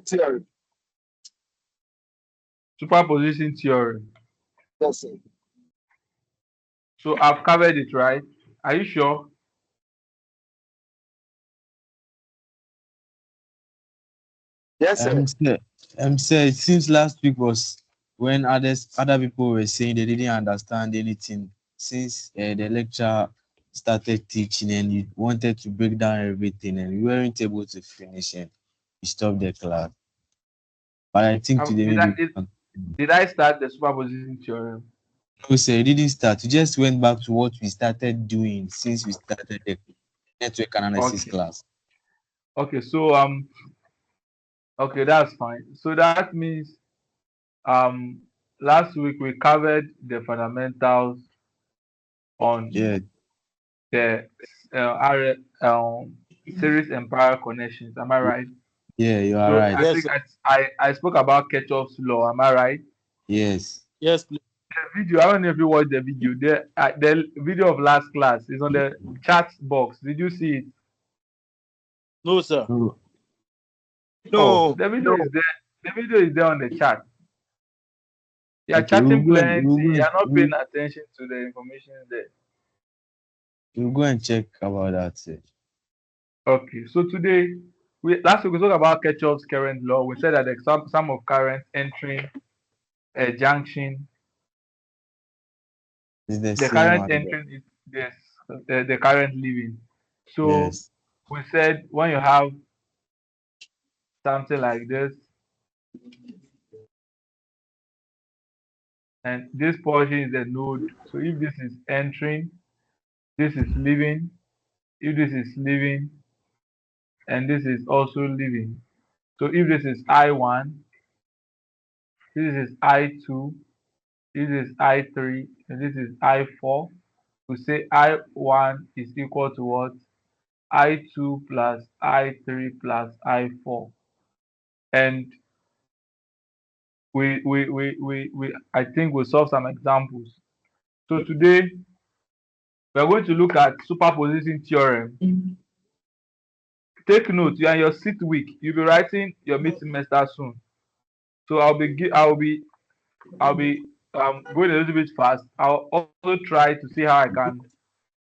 theory. Superposition theory. Yes, sir. So I've covered it, right? Are you sure? Yes, sir. Sir, sir, it seems last week was when other people were saying they didn't understand anything since the lecture started teaching and you wanted to break down everything and you weren't able to finish and you stopped the class. But I think today Did I maybe did, did I start the superposition theorem? no, sir, you didn't start. You just went back to what we started doing since we started the network analysis Okay. class. Okay. So okay, that's fine. So that means um last week we covered the fundamentals on Yeah, the series empire connections. Am I right? yeah, you are So right. I Yes, think sir. I spoke about Kirchhoff's law. Am I right? Yes. Yes, please. The video. I don't know if you watched the video. The video of last class is on the chat box. Did you see it? No, sir. No, Oh, No. the video is there. The video is there on the chat. You are okay, chatting plenty. You are not paying we'll attention to the information there. go and check about that, sir. Okay, so today, last week we talked about Kirchhoff's current law. We said that the sum of current entering a junction, It's the the same current as that. entering is this, the current leaving. So Yes. we said when you have something like this, and this portion is the node. So if this is entering, this is leaving. If this is leaving, and this is also leaving. So if this is I1, this is I2, this is I3, and this is I4. We say I1 is equal to what? I2 plus I3 plus I4. And I think we'll solve some examples. So today we're going to look at superposition theorem. Take note, you are in your 6th week. You'll be writing your mid semester soon. So I'll be going a little bit fast. I'll also try to see how I can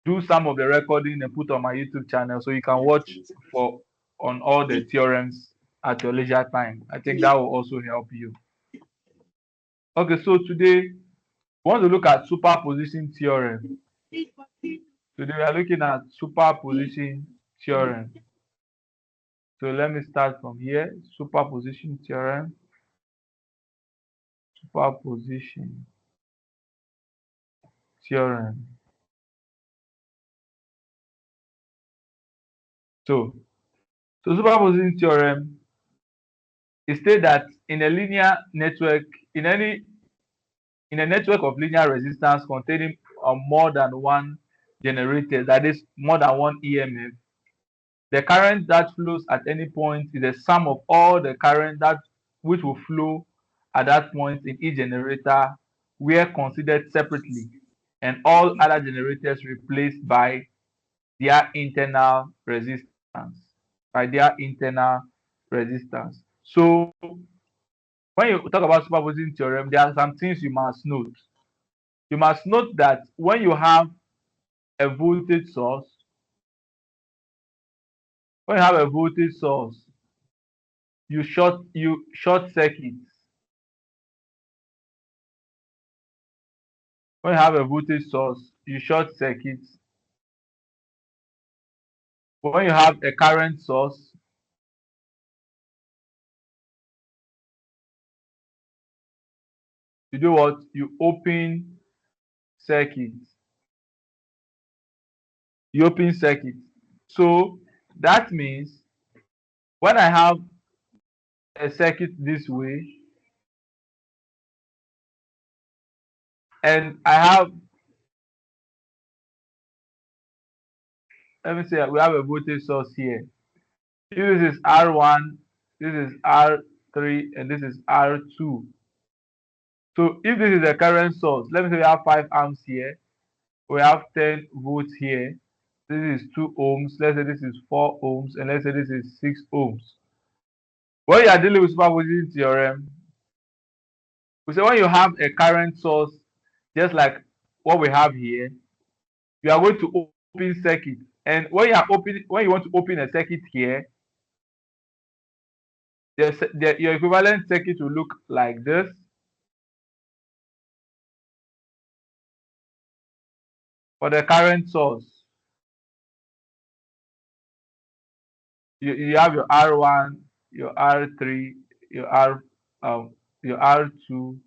do some of the recording and put on my YouTube channel so you can watch for on all the theorems at your leisure time. I think that will also help you. Okay, so today we want to look at superposition theorem. Today we are looking at superposition theorem. So let me start from here. Superposition theorem. Superposition theorem. So, so superposition theorem it states that in a linear network, in any in a network of linear resistance containing more than one generator, that is more than one EMF, the current that flows at any point is the sum of all the current that which will flow at that point in each generator were considered separately and all other generators replaced by their internal resistance. By their internal resistance. So when you talk about superposition theorem, there are some things you must note. You must note that when you have a voltage source, when you have a voltage source, you short circuit. When you have a voltage source, you short circuit. When you have a current source, you do what? You open circuit. You open circuit. So that means when I have a circuit this way and I have, let me say we have a voltage source here. If this is R1, this is R3, and this is R2. So if this is a current source, let me say we have 5 amps here, we have 10 volts here, this is 2 ohms, let's say this is 4 ohms, and let's say this is 6 ohms. When you are dealing with superposition theorem, we say when you have a current source, just like what we have here, you are going to open circuit. And when you want to open a circuit here, your equivalent circuit will look like this. For the current source, you have your R1, your R3, your your R2,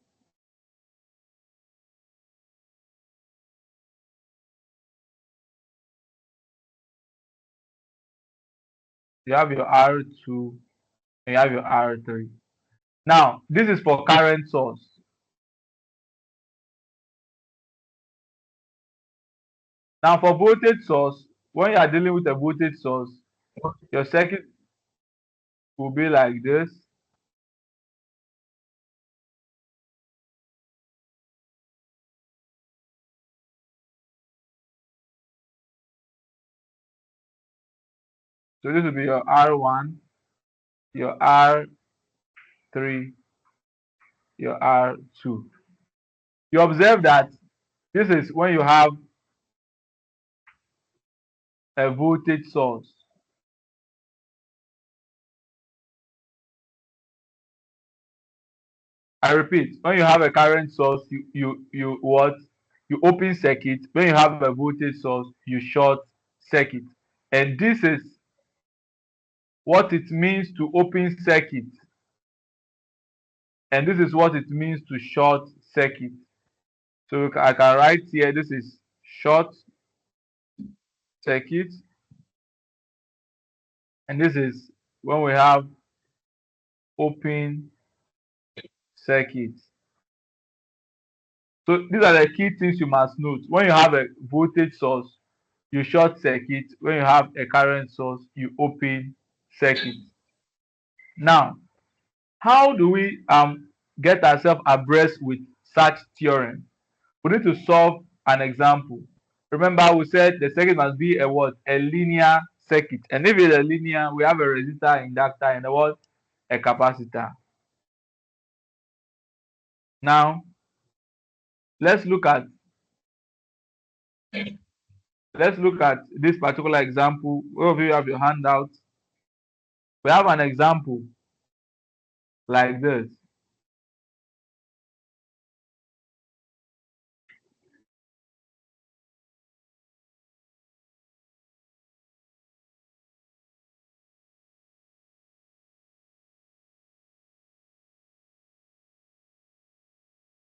you have your R2, and you have your R3. Now, this is for current source. Now, for voltage source, when you are dealing with a voltage source, your circuit will be like this. So this will be your R1, your R3, your R2. You observe that this is when you have a voltage source. I repeat, when you have a current source, you what? You open circuit. When you have a voltage source, you short circuit. And this is what it means to open circuit. And this is what it means to short circuit. So I can write here, this is short circuit. And this is when we have open circuit. So these are the key things you must note. When you have a voltage source, you short circuit. When you have a current source, you open circuit. Now, how do we get ourselves abreast with such theorem? We need to solve an example. Remember, we said the circuit must be a what? A linear circuit. And if it's a linear, we have a resistor, inductor, and a what? A capacitor. Now, let's look at this particular example. All of you have your handout. We have an example like this.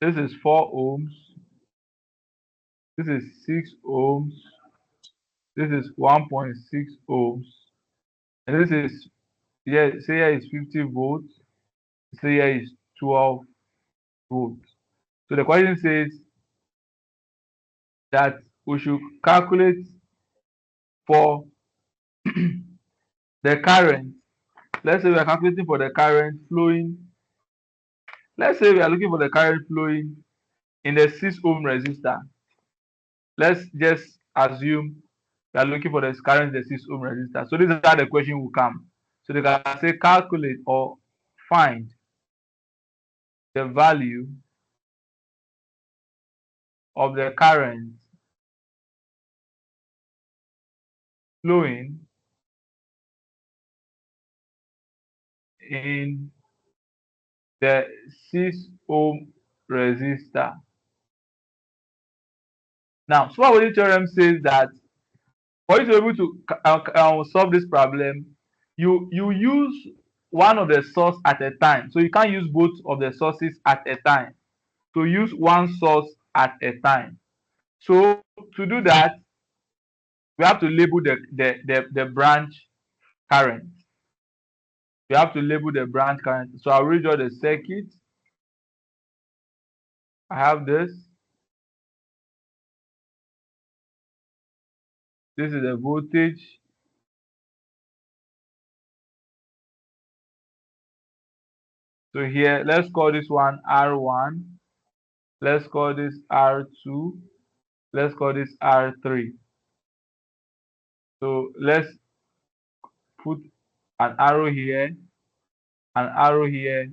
This is 4 ohms. This is 6 ohms. This is 1.6 ohms. And this is, say here is 50 volts. Say here is 12 volts. So the question says that we should calculate for the current. Let's say we are calculating for the current flowing. Let's say we are looking for the current flowing in the 6 ohm resistor. Let's just assume we are looking for the current in the 6 ohm resistor. So this is how the question will come. So they can say calculate or find the value of the current flowing in the 6 ohm resistor. Now, superposition theorem says that for you to be able to solve this problem, you use one of the source at a time. So you can't use both of the sources at a time. So use one source at a time. So to do that, we have to label the branch current. We have to label the branch current. So I'll redraw the circuit. I have this. This is the voltage. So here, let's call this one R1. Let's call this R2. Let's call this R3. So let's put an arrow here. an arrow here,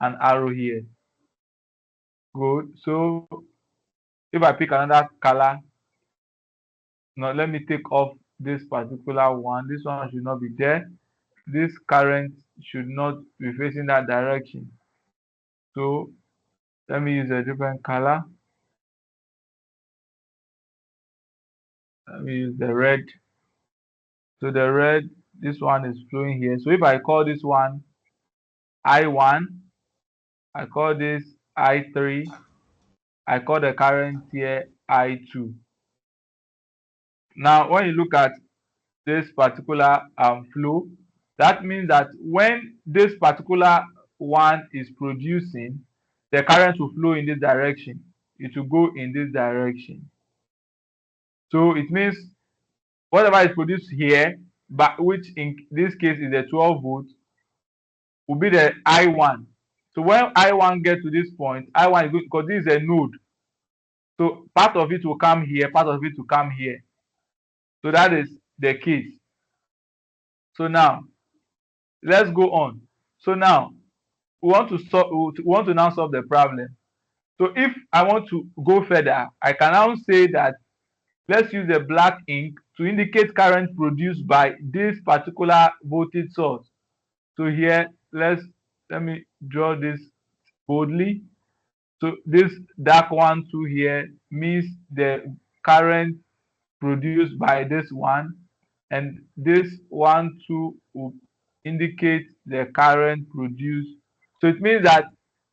an arrow here. Good. So if I pick another color, now let me take off this particular one. This one should not be there. This current should not be facing that direction. So let me use a different color. Let me use the red. So the red, this one is flowing here. So if I call this one I1, I call this I3, I call the current here I2. Now when you look at this particular flow, that means that when this particular one is producing, the current will flow in this direction. It will go in this direction. So it means whatever is produced here, but which in this case is the 12 volts, will be the I1. So when I1 gets to this point, I1 is good because this is a node. So part of it will come here, part of it will come here. So that is the case. So now let's go on. So now we want to now solve the problem. So if I want to go further, I can now say that let's use the black ink to indicate current produced by this particular voltage source. So here, let me draw this boldly. So this dark one too here means the current produced by this one, and this one too will indicate the current produced. So it means that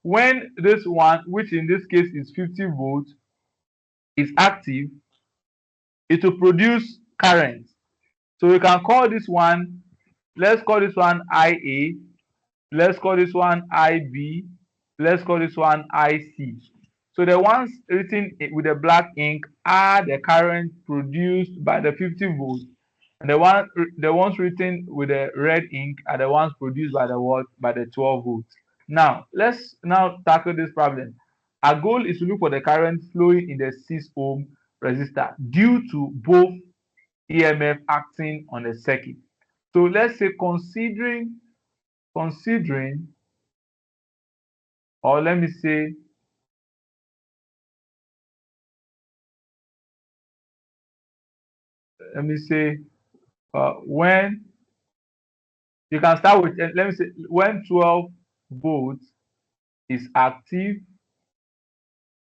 when this one, which in this case is 50 volts, is active, it will produce current. So we can call this one, let's call this one IA, let's call this one IB, let's call this one IC. So the ones written with the black ink are the current produced by the 50 volts, and the ones written with the red ink are the ones produced by the what? By the 12 volts. Now let's now tackle this problem. Our goal is to look for the current flowing in the 6 ohm resistor due to both EMF acting on the circuit. So let's say considering, or let me say, when you can start with, let me say, when 12 volts is active.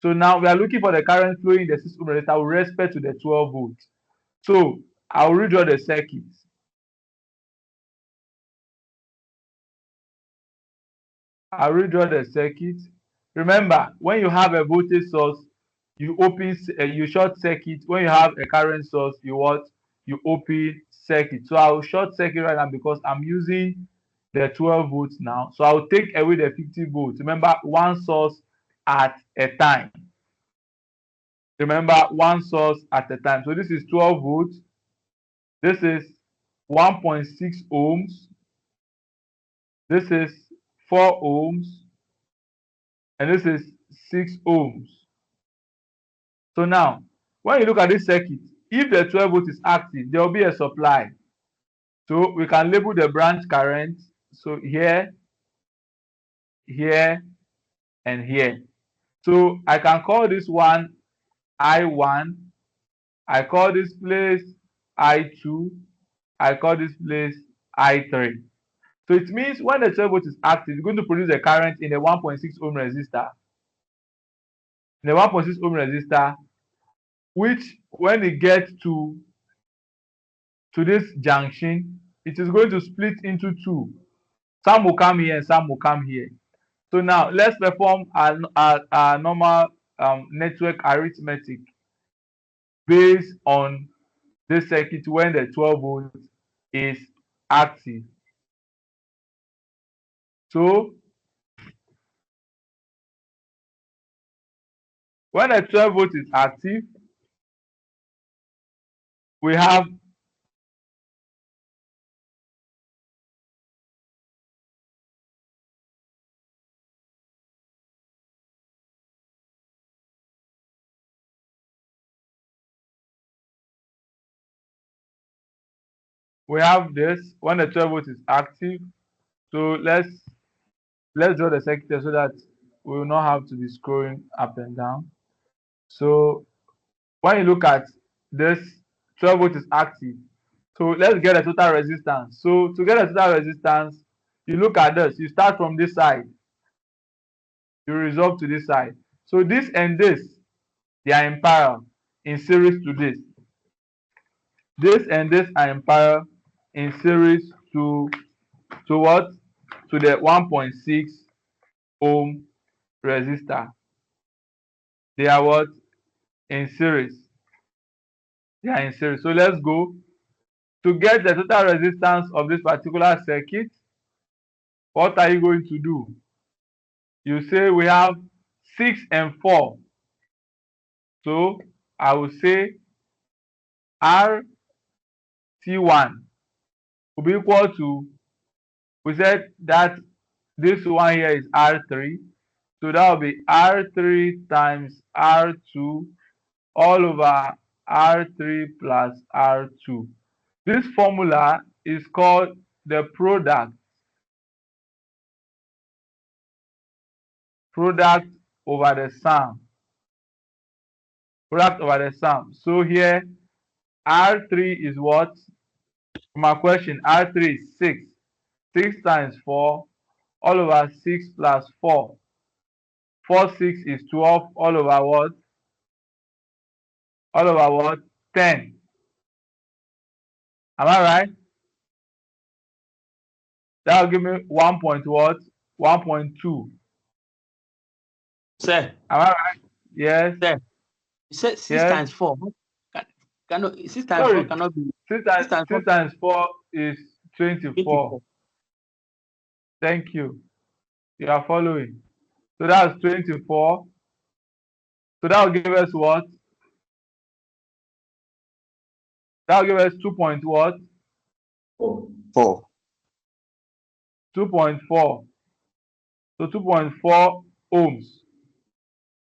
So now we are looking for the current flowing in the 6 ohm resistor with respect to the 12 volts. So I'll redraw the circuit. Remember, when you have a voltage source, you short circuit. When you have a current source, you open circuit. So I'll short circuit right now because I'm using the 12 volts now. So I'll take away the 50 volts. Remember, one source at a time. So this is 12 volts. This is 1.6 ohms. This is 4 ohms. And this is 6 ohms. So now, when you look at this circuit, if the 12 volt is active, there will be a supply. So we can label the branch current. So here, here, and here. So I can call this one I1. I call this place I2. I call this place I3. So it means when the 12 volt is active, it's going to produce a current in a 1.6 ohm resistor. In the 1.6 ohm resistor, which when it gets to this junction, it is going to split into two. Some will come here and some will come here. So now let's perform our normal network arithmetic based on this circuit when the 12 volt is active. So when the 12 volt is active, we have this. When the 12 volt is active, So let's draw the circuit so that we will not have to be scrolling up and down. So when you look at this, 12 volt is active. So let's get a total resistance. So to get a total resistance, you look at this. You start from this side. You resolve to this side. So this and this, they are in parallel, in series to this. This and this are in parallel, in series to what? To the 1.6 ohm resistor. They are what? In series. They are in series. So let's go. To get the total resistance of this particular circuit, what are you going to do? You say we have 6 and 4. So I will say RT1 will be equal to, we said that this one here is R3. So that will be R3 times R2 all over R3 plus R2. This formula is called the product over the sum. Product over the sum. So here R3 is what? My question, R3 is 6. 6 times 4 all over 6 plus 4. 4 6 is 12 all over what? All over what? 10. Am I right? That will give me 1 point what? 1.2. Sir. Am I right? Yes. Sir. You said 6 yes. times 4. 6 times 4 cannot be. 6 times 4 is 24. 24. Thank you. You are following. So that's 24. So that will give us what? That will give us 2 point what? 4. 2.4. So 2.4 ohms.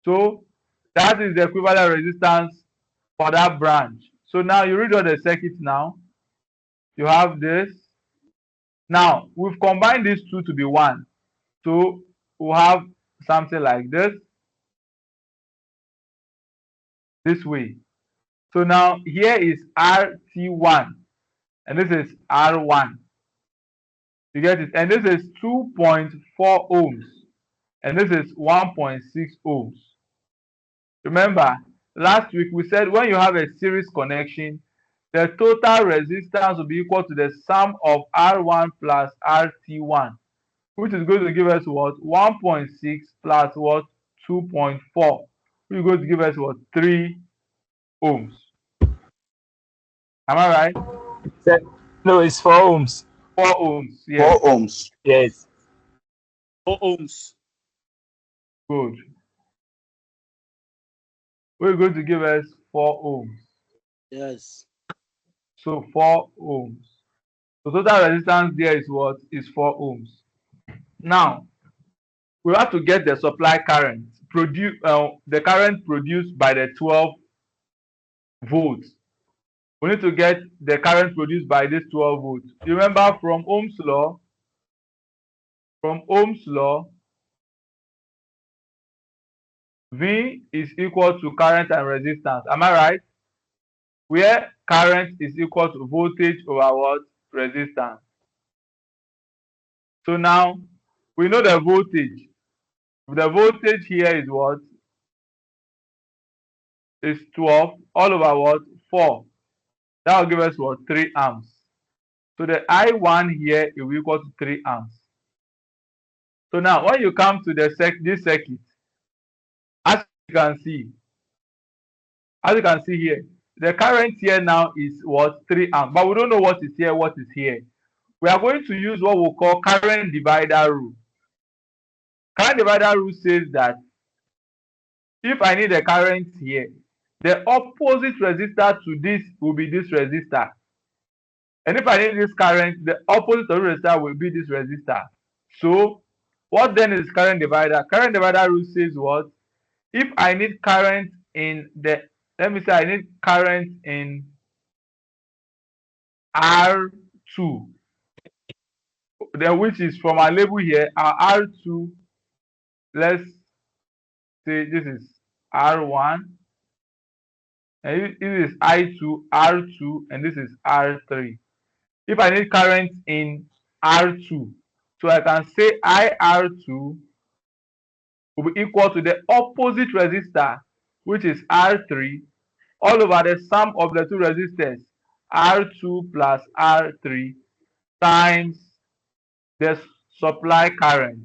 So that is the equivalent resistance for that branch. So now you redraw the circuit now. You have this. Now we've combined these two to be one. So we'll have something like this. This way. So now here is RT1 and this is R1. You get it? And this is 2.4 ohms and this is 1.6 ohms. Remember, last week we said when you have a series connection, the total resistance will be equal to the sum of R1 plus RT1, which is going to give us what? 1.6 plus what? 2.4, which is going to give us what? 3 ohms. Am I right? No, it's 4 ohms. 4 ohms. Yes. 4 ohms. Yes. 4 ohms. Good. We're going to give us 4 ohms. Yes. So 4 ohms. So total resistance there is what? Is 4 ohms. Now, we have to get the supply current, the current produced by the 12 volts. We need to get the current produced by this 12 volts. You remember from Ohm's law? From Ohm's law, V is equal to current and resistance. Am I right? Where current is equal to voltage over what? Resistance. So now we know the voltage. The voltage here is what? Is 12 all over what? 4. That will give us what? 3 amps. So the I1 here is equal to 3 amps. So now when you come to this circuit, as you can see here, the current here now is what? 3 amps. But we don't know what is here, what is here. We are going to use what we call current divider rule. Current divider rule says that if I need a current here, the opposite resistor to this will be this resistor. And if I need this current, the opposite of the resistor will be this resistor. So what then is current divider? Current divider rule says what? If I need current in the, let me say I need current in R2. then which is from our label here, our R2, let's say this is R1, and this is I2, R2, and this is R3. If I need current in R2, so I can say IR2 will be equal to the opposite resistor, which is R3, all over the sum of the two resistors, R2 plus R3, times the supply current,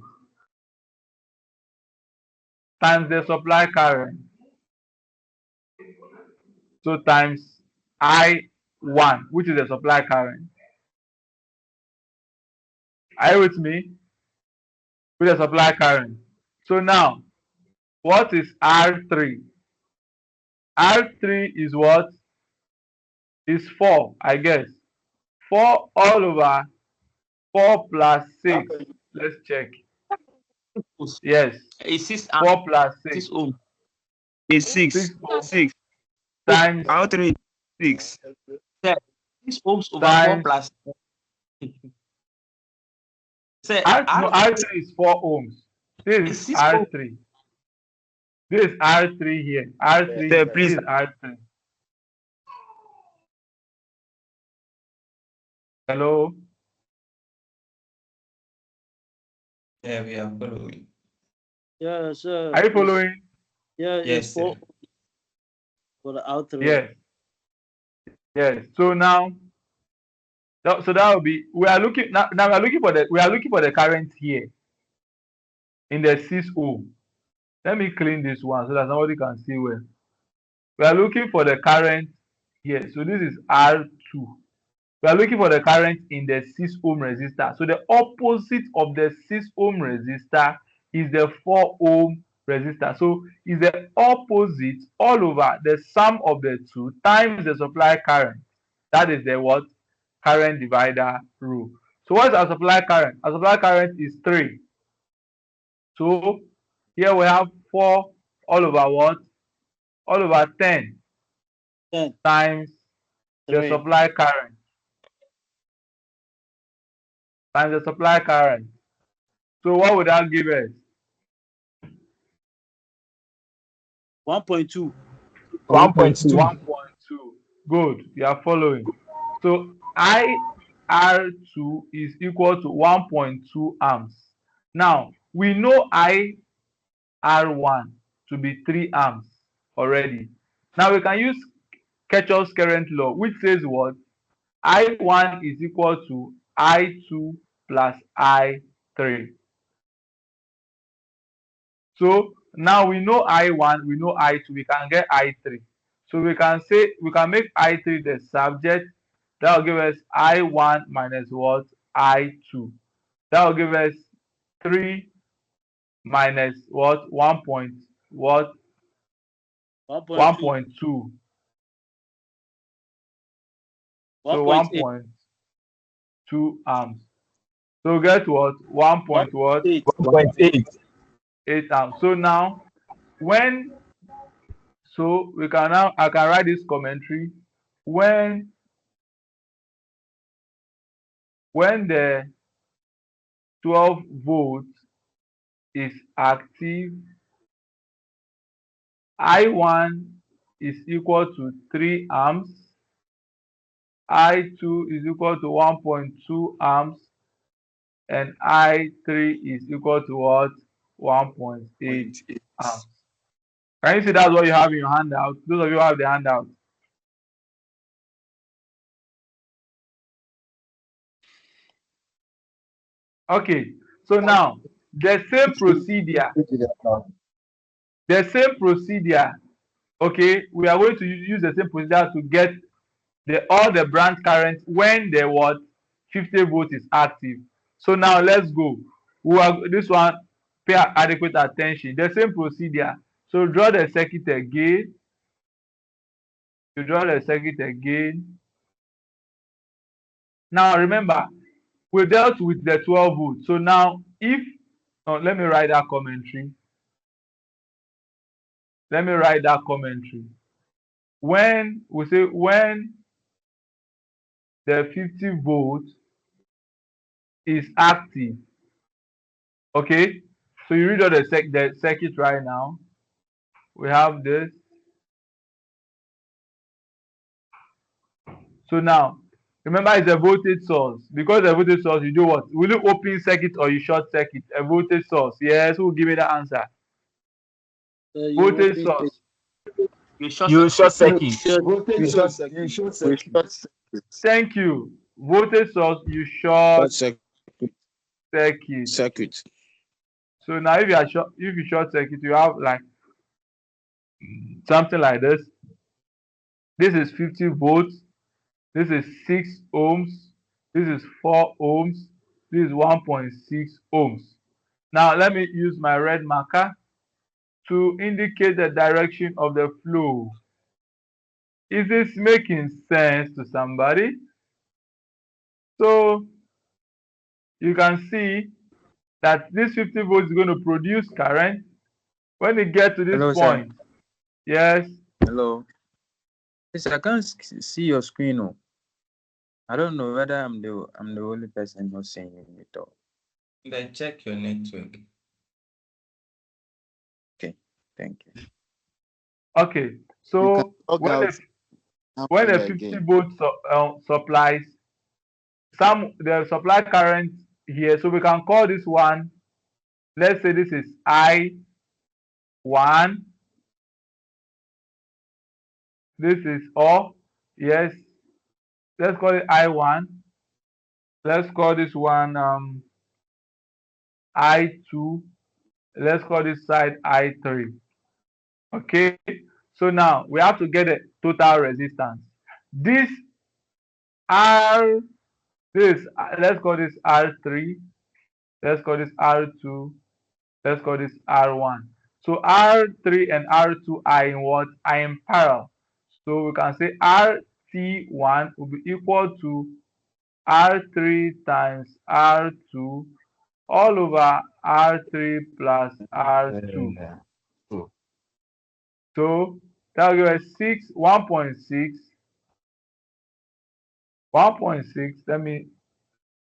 so times I1, which is the supply current. Are you with me? With the supply current. So now, what is R3? R3 is what? Is 4, I guess. 4 all over 4 plus 6. Let's check. Yes. It's 6 4 plus 6. 6 ohm. It's 6. 6 times R3 6. 6 ohms over 4 times plus. Say R3 is 4 ohms. This It's is 6 ohms. R3. This is R3 here. R3. Sir, This please. is R3. Hello. Yeah, we are following. Yeah, sir. Are you following? Yeah, Yes, it's 4 sir. for the R3. Yes. Yes. So now, so that will be, we are looking now. Now we are looking for the current here in the 6 ohm. Let me clean this one so that somebody can see well. We are looking for the current here. So this is R2. We are looking for the current in the 6 ohm resistor. So the opposite of the 6 ohm resistor is the 4 ohm resistor. So is the opposite all over the sum of the two times the supply current. That is the what? Current divider rule. So what is our supply current? Our supply current is 3. So here we have 4 all over what? All over 10 10. times the 3. supply current. Times the supply current. So what would that give us? 1.2. 1.2. 1.2. Good. You are following. So IR2 is equal to 1.2 amps. Now we know IR1 to be 3 amps already. Now we can use Kirchhoff's current law, which says what? I1 is equal to I2 plus I3. So now we know I1, we know I2, we can get I3. So we can say, we can make I3 the subject. That will give us I1 minus what? I2. That will give us 3 minus what? 1 point what? 1.2. 1.2. So 1.8. 1.2 amps. So get what? 1 point what? 8. 1.8. 8 amps. So now when, so we can now, I can write this commentary when the 12 volts is active, I1 is equal to 3 amps, I2 is equal to 1.2 amps, and I3 is equal to what? 1.8 amps. Can you see that's what you have in your handout? Those of you who have the handout. Okay, so now the same procedure, okay, we are going to use the same procedure to get all the branch current when the what? 50 volt is active. So now let's go. This one, pay adequate attention. The same procedure. So draw the circuit again. Now remember, we dealt with the 12 volt. So now if, let me write that commentary. When we say when the 50 volt is active. Okay, so you read out the circuit right now. We have this. So now, remember it's a voltage source. Because a voltage source, you do what? Will you open circuit or you short circuit? A voltage source. Yes, who will give me the answer? Voltage source. You short You short circuit. circuit. You short circuit. Thank you. Voltage source, you short Short circuit. circuit. So now if you short circuit, you have like something like this. This is 50 volts. This is 6 ohms. This is 4 ohms. This is 1.6 ohms. Now let me use my red marker to indicate the direction of the flow. Is this making sense to somebody? So you can see that this 50 volts is going to produce current. When it gets to this Hello, point, sir. yes. Hello. Yes, I can't see your screen. Oh. I don't know whether I'm the only person who's seeing it all. Then check your network. Thank you. Okay, so when a 50 volt supplies the supply current here, so we can call this one, let's say this is I1, this is yes, let's call it I1, let's call this one I2, let's call this side I3. Okay, so now we have to get a total resistance. This let's call this R3, let's call this R2, let's call this R1. So R3 and R2 are in what? Are in parallel. So we can say RT1 will be equal to R3 times R2 all over R3 plus R2. So that will give us 1.6. Let me,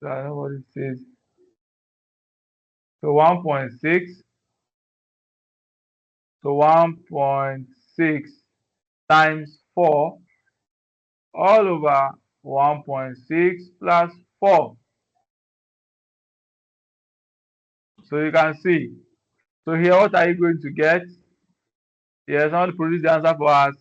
I don't know what it says. So 1.6. So 1.6 times 4 all over 1.6 plus 4. So you can see. So here, what are you going to get? Yes, I want to produce the answer for us.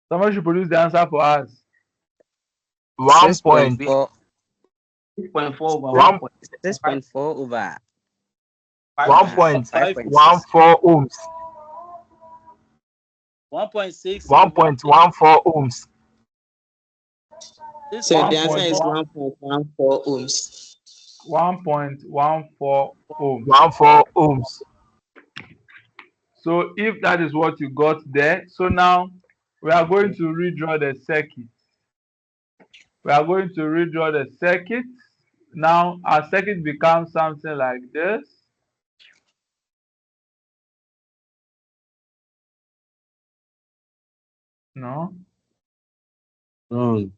Someone should produce the answer for us. 1.4 6.4 over 6.4 over 1.14 ohms. 1.6. 1.14 ohms. So the answer is 1.14 ohms. 1.14 ohms. 14 ohms. So if that is what you got there, so now we are going to redraw the circuit. We are going to redraw the circuit. Now our circuit becomes something like this. No. Wrong.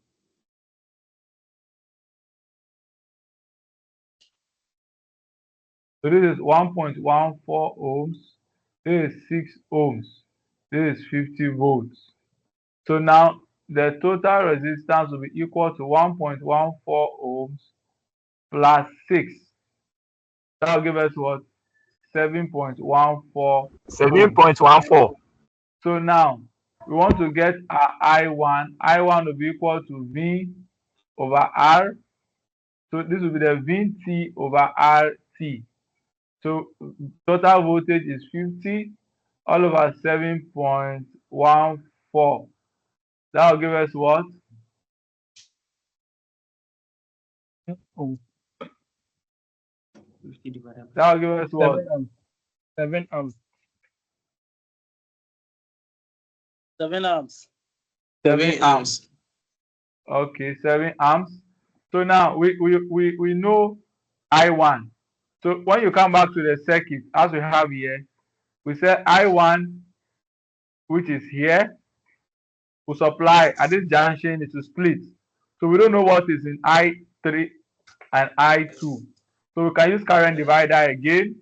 So this is 1.14 ohms. This is 6 ohms. This is 50 volts. So now the total resistance will be equal to 1.14 ohms plus 6. That will give us what? 7.14. 7.14. So now we want to get our I1. I1 will be equal to V over R. So this will be the VT over RT. So total voltage is 50 all over 7.14. That will give us what? That will give us what? 7 ohms. 7 amps. 7 ohms. Okay, 7 amps. So now we know I1. So when you come back to the circuit, as we have here, we say I1 which is here, will supply at this junction, it will split. So we don't know what is in I3 and I2. So we can use current divider again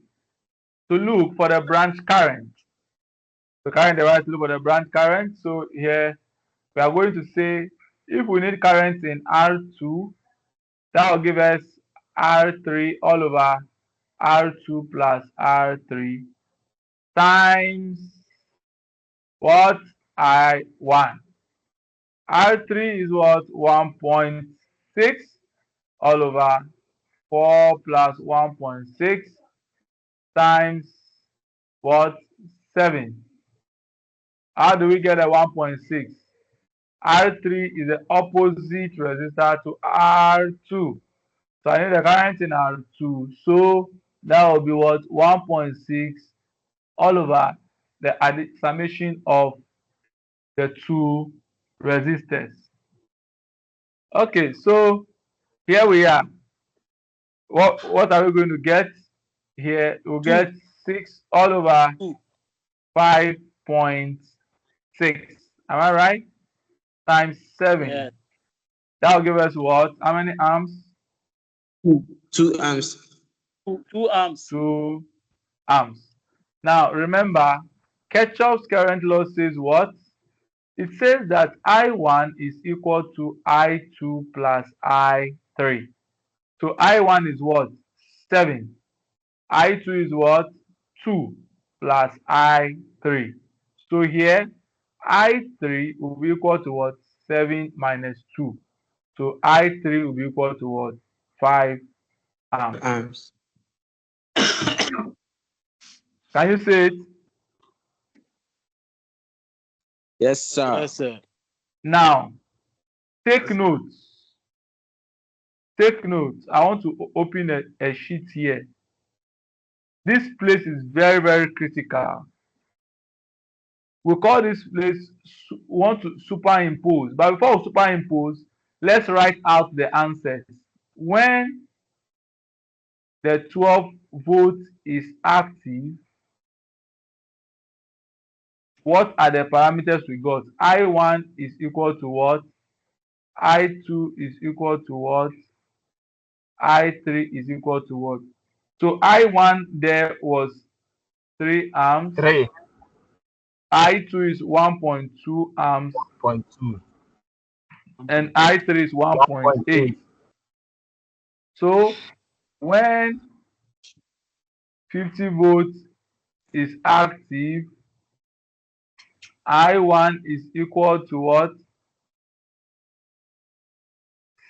to look for the branch current. So current divider to look for the branch current. So here we are going to say if we need current in R2, that will give us R3 all over R2 plus R3 times what? I1. R3 is what? 1.6 all over 4 plus 1.6 times what? 7. How do we get a 1.6? R3 is the opposite resistor to R2. So I need the current in R2. So that will be what? 1.6 all over the summation of the two resistors. Okay, so here we are. What are we going to get? Here we'll get 6 all over 5.6. Am I right? Times 7. Yeah. That will give us what? How many amps? 2 amps. 2 amps. 2 amps. Now remember, Kirchhoff's current law says what? It says that I1 is equal to I2 plus I3. So I1 is what? 7. I2 is what? 2 plus I3. So here, I3 will be equal to what? 7 minus 2. So I3 will be equal to what? 5 amps. Amps. Can you say it? Yes, sir. Yes, sir. Now, take notes. Take notes. I want to open a sheet here. This place is very, very critical. We call this place, want to superimpose. But before we superimpose, let's write out the answers. When the 12 volt is active, what are the parameters we got? I1 is equal to what? I2 is equal to what? I3 is equal to what? So I1 there was 3 amps. 3. I2 is 1.2 amps. 1.2. And I3 is 1.8. So when 50 volts is active, I1 is equal to what?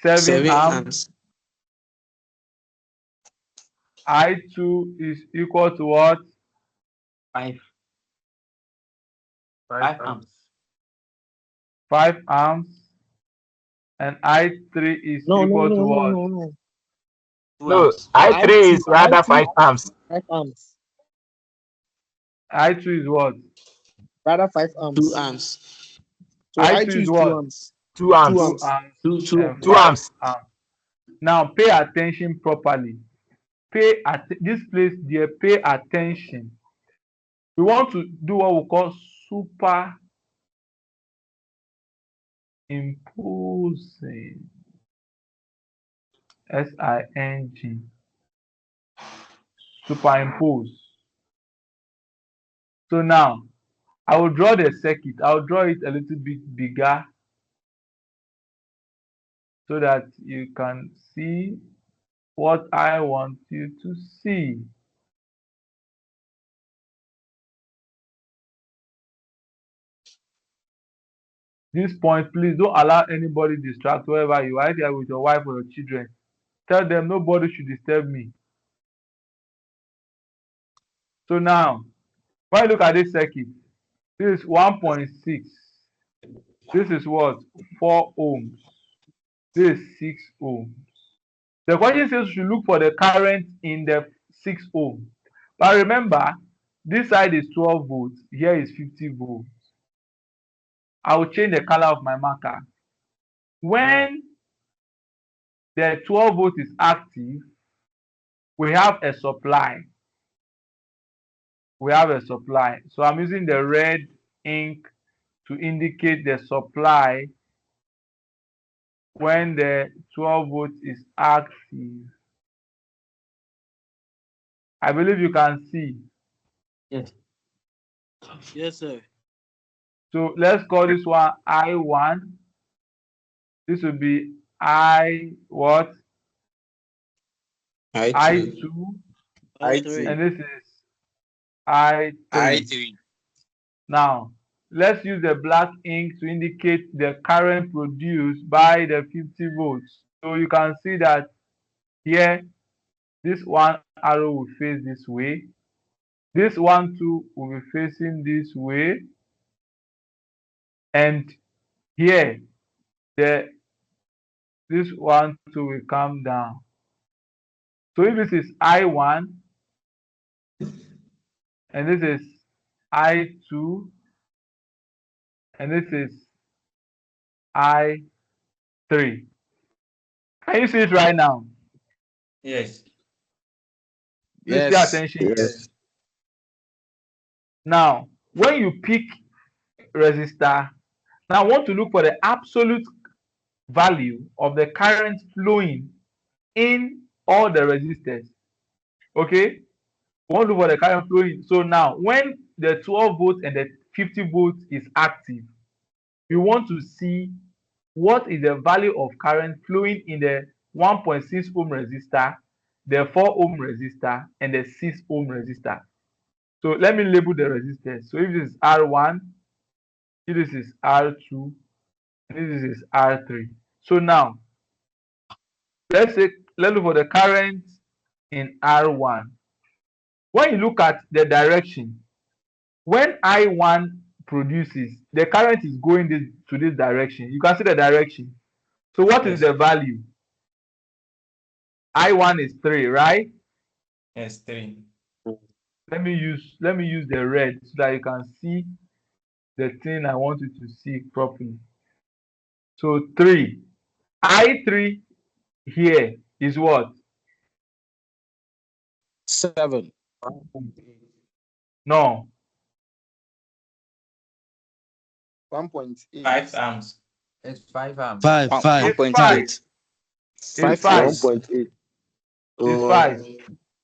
7 amps. I2 is equal to what? 5 amps. 5 amps. And I3 is equal to what? No. No, I3 is rather 5 amps. 5 amps. I2 is what? Rather 5 amps. 2 amps. So I2 is what? 2 amps. 2 amps. 2 amps. Now pay attention properly. This place there, pay attention. We want to do what we call superimposing. S-I-N-G. Superimpose. So now I will draw the circuit. I'll draw it a little bit bigger so that you can see what I want you to see. This point, please don't allow anybody distract wherever you are. If you are with your wife or your children, tell them nobody should disturb me. So now, when you look at this circuit, this is 1.6. This is what? 4 ohms. This is 6 ohms. The question says you should look for the current in the 6 ohm. But remember, this side is 12 volts. Here is 50 volts. I will change the color of my marker. When the 12 volt is active, we have a supply. We have a supply. So I'm using the red ink to indicate the supply when the 12 volt is active. I believe you can see. Yes. Yes, sir. So let's call this one I1. This will be I what? I2. I2, I3. and this is I3. I3. Now, let's use the black ink to indicate the current produced by the 50 volts. So you can see that here, this one arrow will face this way. This one too will be facing this way. And here, this one too will come down. So if this is I1, and this is I2, and this is I3. Can you see it right now? Yes. Please pay Yes. attention here. Now, when you pick resistor, now I want to look for the absolute value of the current flowing in all the resistors. Okay? We want to look for the current flowing. So now, when the 12 volts and the 50 volts is active, we want to see what is the value of current flowing in the 1.6 ohm resistor, the 4 ohm resistor, and the 6 ohm resistor. So let me label the resistors. So if this is R1, if this is R2, and this is R3. So now, let's look for the current in R1. When you look at the direction, when I1 produces, the current is going to this direction. You can see the direction. So what is the value? I1 is 3, right? Yes, 3. Let me use the red so that you can see the thing I want you to see properly. So 3. I3 here is what? 7. No. 1.8. 5 amps. It's 5 amps. 5. It's 1.8. 5. It's 5. 1.8. It's 5.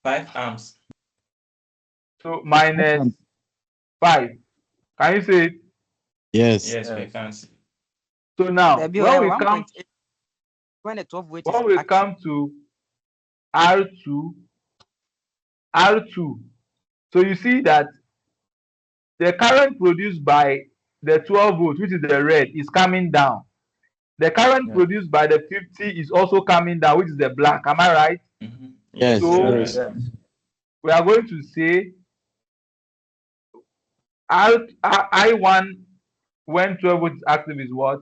5 amps. So minus 5. Can you see it? Yes. Yes, we can see. So now Maybe when we 1.8 when the 12 volt is come active. to R2, so you see that the current produced by the 12 volt, which is the red, is coming down. The current produced by the 50 is also coming down, which is the black. Am I right? Mm-hmm. Yes. So Yes. we are going to say I1 when 12 volt is active is what?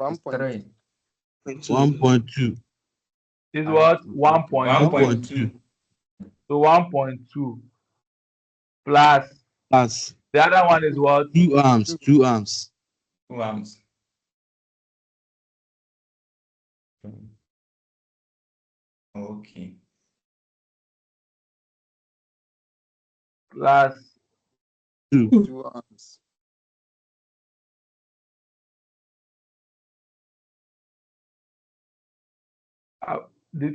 3. 1.2. Is what? 1.2. 1.2 So 1.2 plus plus the other one is what? 2 amps. 2 amps. 2 amps. Okay. Plus 2 amps.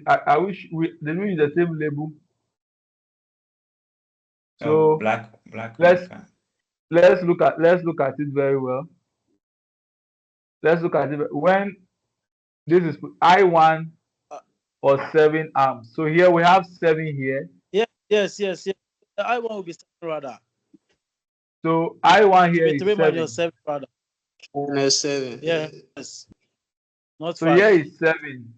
I wish we didn't use the same label. So So black let's marker. let's look at it very well. Let's look at it when this is I1 or 7 amps. So here we have 7 here. Yes. The I1 will be 7 rather. So I1 here It will be 3 is 7. minus 7 rather. Minus 7. Yes. Not So 5. here is 7.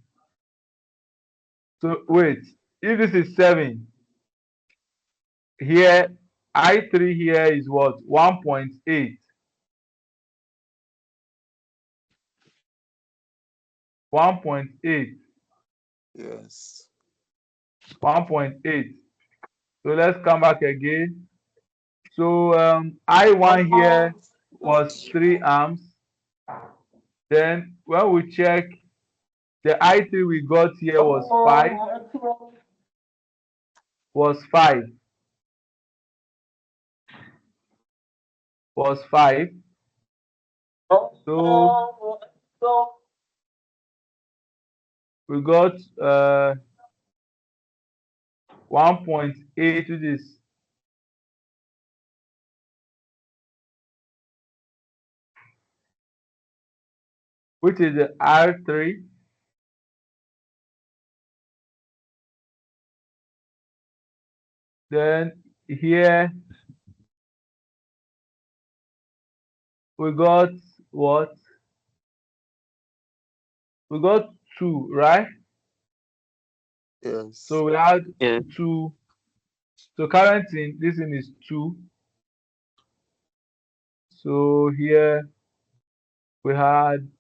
So wait, if this is 7, here I3 here is what? 1.8. 1.8. Yes. 1.8. So let's come back again. So I1 here was 3 amps. Then when we check, the I3 we got here was 5. was 5. So we got 1.8, which is the R3. Then here we got what? We got 2, right? Yes. So we had Yeah. 2. So current in this thing is 2. So here we had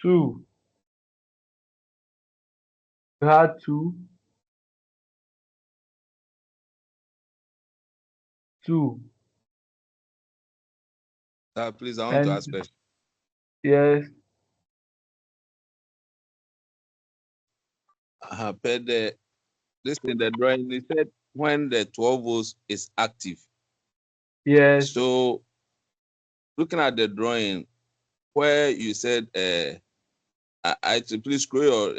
2. We had 2. 2. Please, I want to And ask question. yes, Per this in the drawing, it said when the 12 volts is active. yes. So looking at the drawing where you said please scroll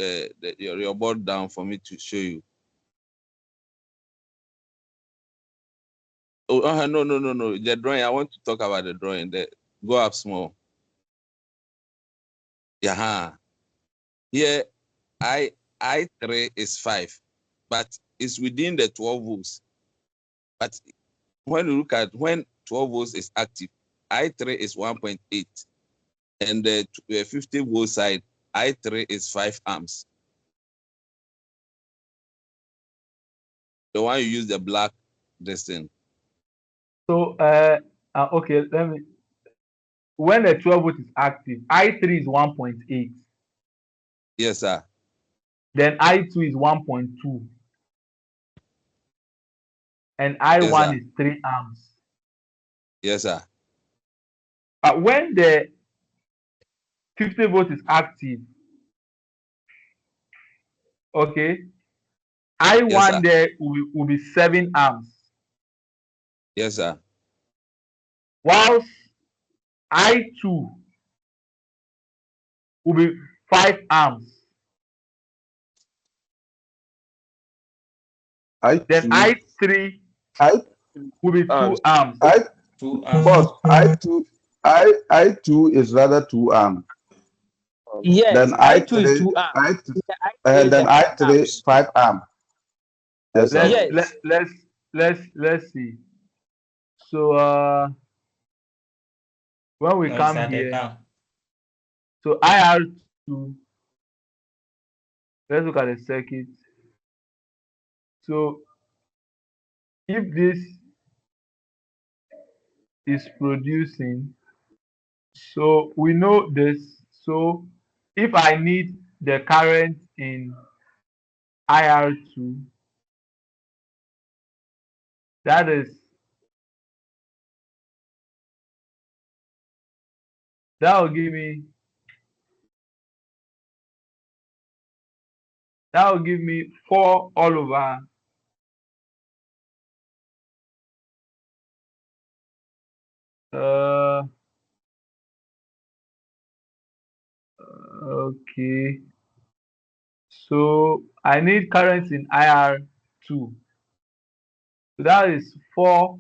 your board down for me to show you. Oh, no. The drawing. I want to talk about the drawing. Go up small. Yeah. Here, I3 is 5, but it's within the 12 volts. But when you look at when 12 volts is active, I3 is 1.8, and the 50 volt side, I3 is 5 amps. The one you use the black this thing. So okay, let me. When the 12 volt is active, I3 is 1.8. Yes, sir. Then I2 is 1.2. And Yes, I1 sir. is 3 amps. Yes, sir. When the 50 volt is active, okay, I1 Yes, sir. there will be 7 amps. Yes, sir. Whilst I2 will be 5 amps. Then I3 will be 2 amps. I 2 amps. I2 is rather 2 amps. Yes. Then I2 is I3 2 amps. then I3 5 amps. Yes, sir. Let's see. So when we No, it's come at the here, now. so IR2, let's look at the circuit. So if this is producing, so we know this. So if I need the current in IR2, that will give me 4 all over okay. So I need current in IR2. So that is 4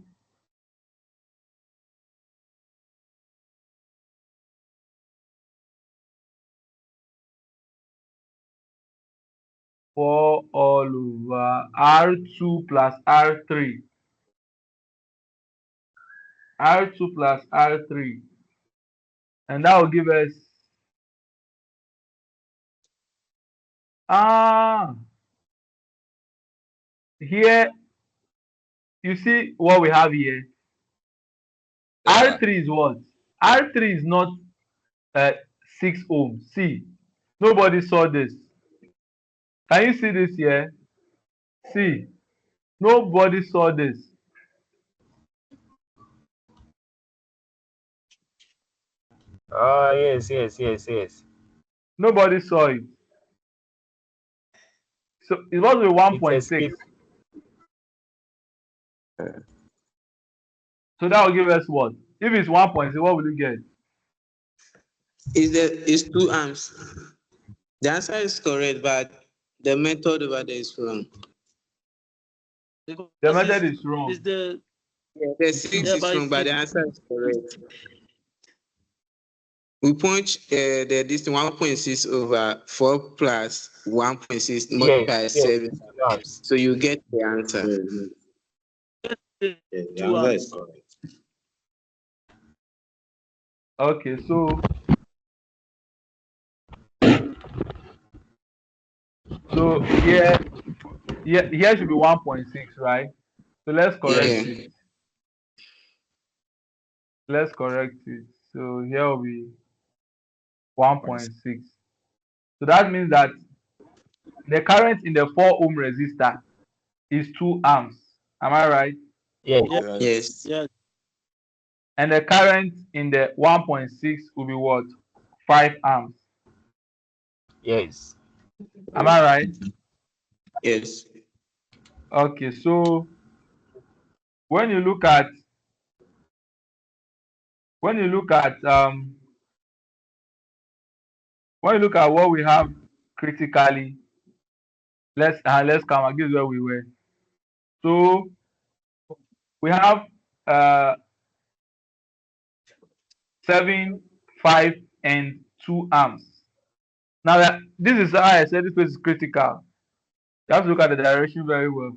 all over R2 plus R3. R2 plus R3. And that will give us here you see what we have here. R3 is what? R3 is not 6 ohms. See, nobody saw this. Can you see this here? See, nobody saw this. Oh, yes. Nobody saw it. So it was with 1.6. So that will give us what? If it's 1.6, what will you get? Is 2 amps. The answer is correct, but the method over there is wrong. Because The method is wrong. it's the Yeah, the 6 yeah, is wrong, but the answer is correct. We punch the distance 1.6 over 4 plus 1.6 multiplied Yes, 7. 2 amps. So you get the answer. The 2 answer amps. is correct. Okay, so here should be 1.6, right? So let's correct Yeah. it. Let's correct it. So here will be 1.6. So that means that the current in the 4 ohm resistor is 2 amps. Am I right? Yes. Yes. Yes. And the current in the 1.6 will be what? 5 amps. Yes. Am I right? Yes. Okay, so when you look at what we have critically, let's come and guess where we were. So we have 7, 5, and 2 amps. Now this is how I said this place is critical. You have to look at the direction very well.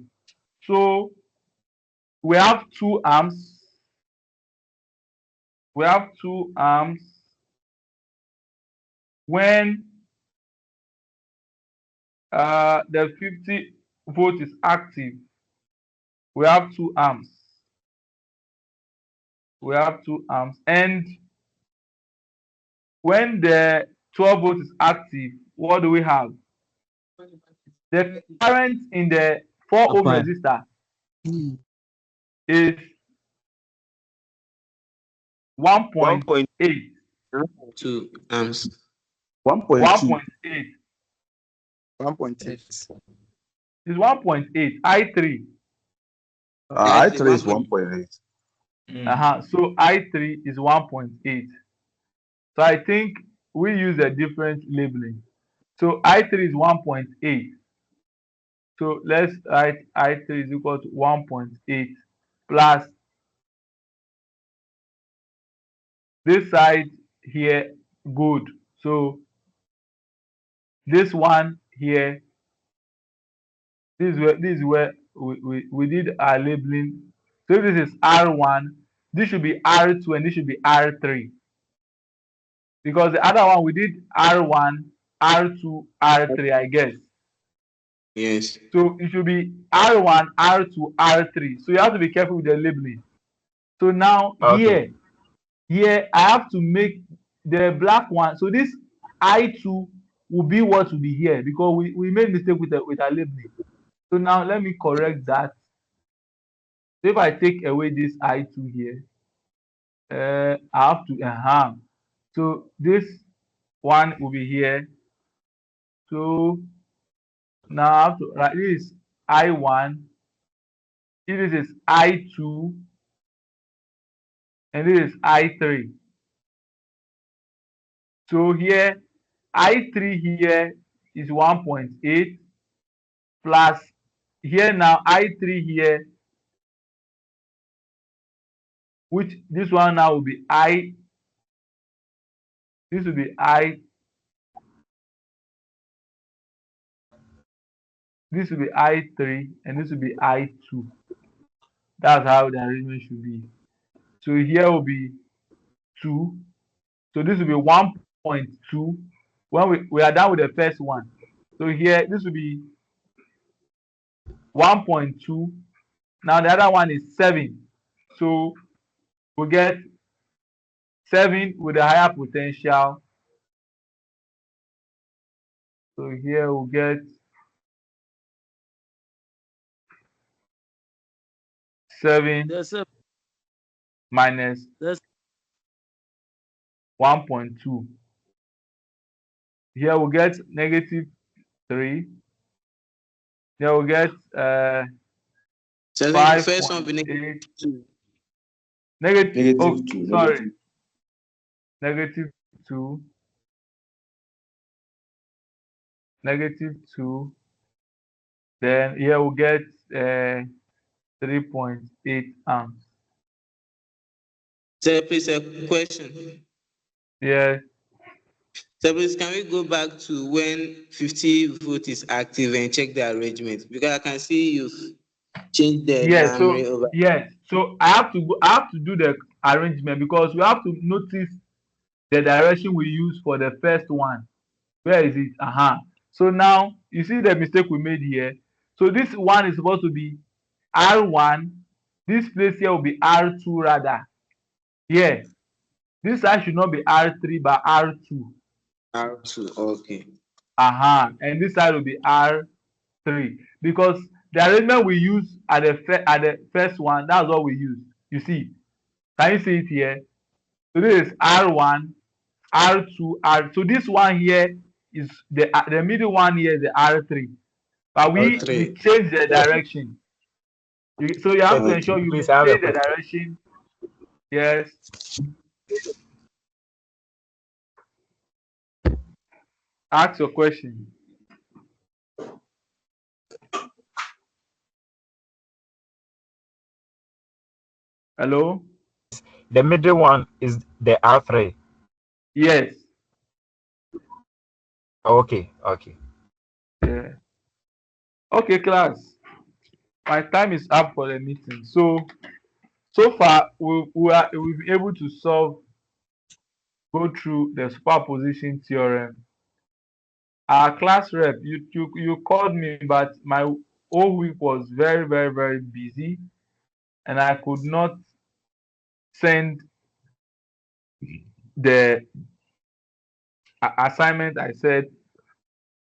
So we have 2 amps. We have 2 amps when the 50 volt is active. We have 2 amps. We have 2 amps, and when the 12 volt is active, what do we have? The current in the 4 ohm Apply. resistor is 1.8. 2 amps. 1.2. 1.8 1.8. is 1.8. I3. I3 is 1.8. So I3 is 1.8. So I think we use a different labeling. So I3 is 1.8. So let's write I3 is equal to 1.8 plus this side here, good. So this one here, this is where we did our labeling. So if this is R1, this should be R2 and this should be R3. Because the other one we did R1, R2, R3, I guess. Yes. So it should be R1, R2, R3. So you have to be careful with the labeling. So now Okay. here I have to make the black one. So this I2 will be what will be here because we made mistake with our labeling. So now let me correct that. So if I take away this I2 here, I have to so this one will be here. So now I have to write this is I1. If this is I2 and this is I3. So here I3 here is 1.8 plus here now I3 here, which this one now will be this will be this will be I3 and this will be I2. That's how the arrangement should be. So here will be 2. So this will be 1.2 when we are done with the first one. So here this will be 1.2. Now the other one is 7. So we get 7 with a higher potential. So here we'll get 7 There's a minus there's 1.2. Here we'll get -3. Here we'll get So the first one will be 5.8. -2. Negative. Oh, Negative 2. sorry. Negative 2. Negative 2. Then here we'll get 3.8 amps. So please a question. Yeah. So please, can we go back to when 50 volt is active and check the arrangement? Because I can see you've changed the Yeah. So memory over. yes. So I have to go. I have to do the arrangement because we have to notice the direction we use for the first one. Where is it? So now you see the mistake we made here. So this one is supposed to be R1. This place here will be R2 rather. Yeah. This side should not be R3 but R2. R2, okay. And this side will be R3 because the arrangement we use at the first one, that's what we use. You see, can you see it here? So this is R1, R2, R. So this one here is the middle one here is the R3, but we R3. change the direction. So you have to ensure you Please, change I have a the question. direction. Yes. Ask your question. Hello? The middle one is the R3. Yes. Okay. Yeah. Okay, class. My time is up for the meeting. So far we've been able to go through the superposition theorem. Our class rep, you called me, but my whole week was very, very, very busy, and I could not send the assignment I said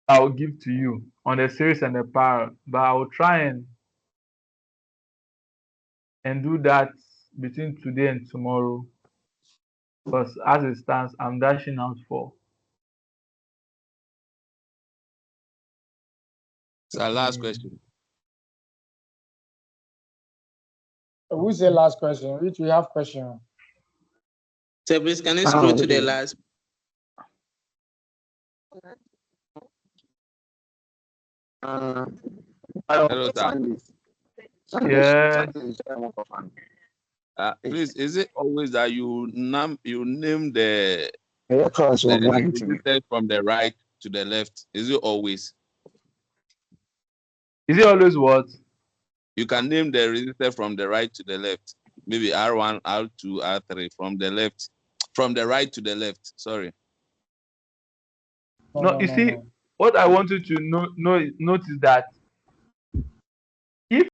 I'll give to you on the series and the power, but I will try and do that between today and tomorrow. Because as it stands, I'm dashing out for. So last question. Who's the last question? Which we have question? So please, can you scroll to the last? Hello, sir. Yes. Please, is it always that you name the resistance from the right to the left? Is it always? Is it always what? You can name the resistor from the right to the left. Maybe R1, R2, R3 from the left, from the right to the left. Sorry. No, you see, what I want you to notice that